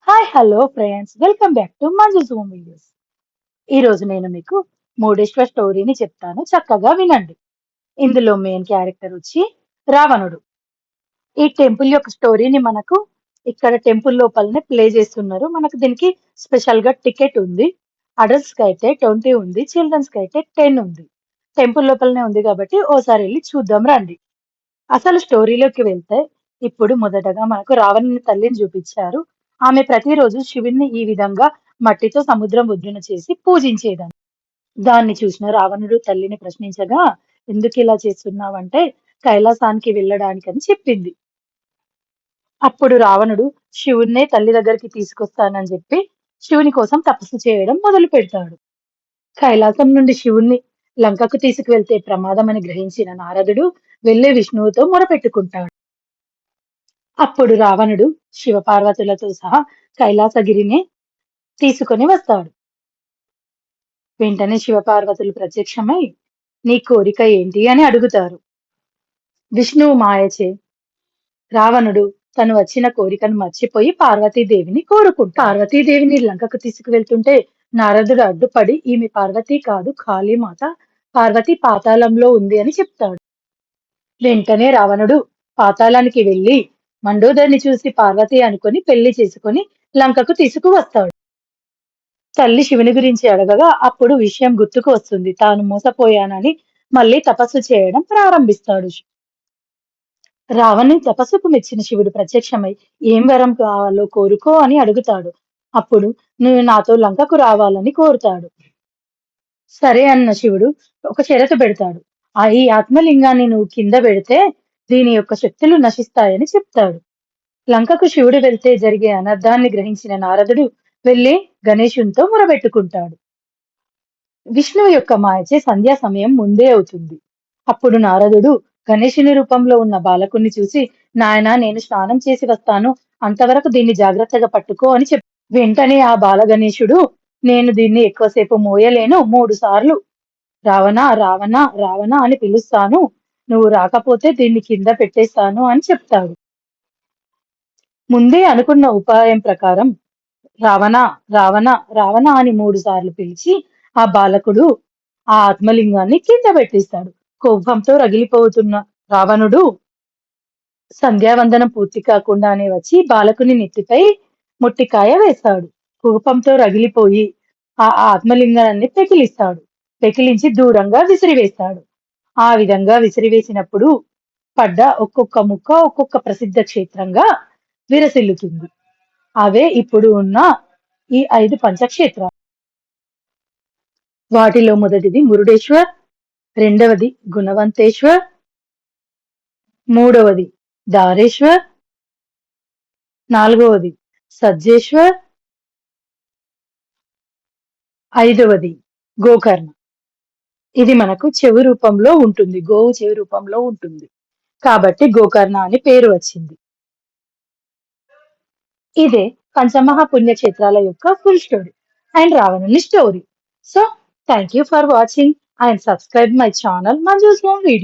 Hi hello friends, welcome back to Manju Zoom videos. ఈ రోజు నేను మీకు మురుడేశ్వర్ స్టోరీని చెప్తాను, చక్కగా వినండి. ఇందులో మెయిన్ క్యారెక్టర్ వచ్చి రావణుడు. ఈ టెంపుల్ యొక్క స్టోరీని మనకు ఇక్కడ టెంపుల్ లోపలనే ప్లే చేస్తున్నారు. మనకు దీనికి స్పెషల్ గా టికెట్ ఉంది. అడల్ట్స్ కి అయితే 20 ఉంది, చిల్డ్రన్స్ కి అయితే 10 ఉంది. టెంపుల్ లోపలనే ఉంది కాబట్టి ఓసారి వెళ్ళి చూద్దాం రండి. అసలు స్టోరీలోకి వెళ్తే ఇప్పుడు మొదటగా మనకు రావణుని తల్లిని చూపించారు. ఆమె ప్రతిరోజు శివుణ్ణి ఈ విధంగా మట్టితో సముద్రం ఒడ్డున చేసి పూజించేదాన్ని. దాన్ని చూసిన రావణుడు తల్లిని ప్రశ్నించగా, ఎందుకు ఇలా చేస్తున్నావంటే కైలాసానికి వెళ్ళడానికని చెప్పింది. అప్పుడు రావణుడు శివుణ్ణే తల్లి దగ్గరికి తీసుకొస్తానని చెప్పి శివుని కోసం తపస్సు చేయడం మొదలు పెడతాడు. కైలాసం నుండి శివుణ్ణి లంకకు తీసుకువెళ్తే ప్రమాదమని గ్రహించిన నారదుడు వెళ్లి విష్ణువుతో మొరపెట్టుకుంటాడు. అప్పుడు రావణుడు శివపార్వతులతో సహా కైలాసగిరిని తీసుకొని వస్తాడు. వెంటనే శివపార్వతులు ప్రత్యక్షమై నీ కోరిక ఏంటి అని అడుగుతారు. విష్ణువు మాయచే రావణుడు తను వచ్చిన కోరికను మర్చిపోయి పార్వతీదేవిని కోరుకుంటాడు. పార్వతీదేవిని లంకకు తీసుకువెళ్తుంటే నారదుడు అడ్డుపడి ఈమె పార్వతి కాదు, కాళీమాత, పార్వతి పాతాళంలో ఉంది అని చెప్తాడు. వెంటనే రావణుడు పాతాళానికి వెళ్లి మండోదరిని చూసి పార్వతి అనుకొని పెళ్లి చేసుకొని లంకకు తీసుకువస్తాడు. తల్లి శివుని గురించి అడగగా అప్పుడు విషయం గుర్తుకు వస్తుంది. తాను మోసపోయానని మళ్ళీ తపస్సు చేయడం ప్రారంభిస్తాడు. రావణుని తపస్సుకు మెచ్చిన శివుడు ప్రత్యక్షమై ఏం వరం కావాలో కోరుకో అని అడుగుతాడు. అప్పుడు నువ్వు నాతో లంకకు రావాలని కోరుతాడు. సరే అన్న శివుడు ఒక షరతు పెడతాడు. ఈ ఆత్మలింగాన్ని నువ్వు కింద పెడితే దీని యొక్క శక్తులు నశిస్తాయని చెప్తాడు. లంకకు శివుడు వెళ్తే జరిగే అనర్థాన్ని గ్రహించిన నారదుడు వెళ్లి గణేశునితో మొరబెట్టుకుంటాడు. విష్ణువు యొక్క మాయచే సంధ్యా సమయం ముందే అవుతుంది. అప్పుడు నారదుడు గణేశుని రూపంలో ఉన్న బాలకుణ్ణి చూసి, నాయనా నేను స్నానం చేసి వస్తాను, అంతవరకు దీన్ని జాగ్రత్తగా పట్టుకో అని చెప్పి వెంటనే ఆ బాల గణేశుడు, నేను దీన్ని ఎక్కువసేపు మోయలేను, 3 సార్లు రావణ రావణ రావణ అని పిలుస్తాను, నువ్వు రాకపోతే దీన్ని కింద పెట్టేస్తాను అని చెప్తాడు. ముందే అనుకున్న ఉపాయం ప్రకారం రావణ రావణ రావణ అని 3 సార్లు పిలిచి ఆ బాలకుడు ఆ ఆత్మలింగాన్ని కింద పెట్టేస్తాడు. కోపంతో రగిలిపోతున్న రావణుడు సంధ్యావందనం పూర్తి కాకుండానే వచ్చి బాలకుని నెత్తిపై ముట్టికాయ వేస్తాడు. కోపంతో రగిలిపోయి ఆ ఆత్మలింగాన్ని పెకిలిస్తాడు. పెకిలించి దూరంగా విసిరివేస్తాడు. ఆ విధంగా విసిరివేసినప్పుడు పడ్డ ఒక్కొక్క ముక్క ఒక్కొక్క ప్రసిద్ధ క్షేత్రంగా విరసిల్లుతుంది. అవే ఇప్పుడు ఉన్న ఈ 5 పంచక్షేత్రాలు. వాటిలో మొదటిది మురుడేశ్వర్, రెండవది గుణవంతేశ్వర్, మూడవది దారేశ్వర్, నాలుగవది సజ్జేశ్వర్, ఐదవది గోకర్ణ. ఇది మనకు చెవి రూపంలో ఉంటుంది, గోవు చెవి రూపంలో ఉంటుంది కాబట్టి గోకర్ణ అని పేరు వచ్చింది. ఇదే పంచమహా పుణ్యక్షేత్రాల యొక్క ఫుల్ స్టోరీ అండ్ రావణుని story. So thank you for watching and subscribe my channel Manju's home video.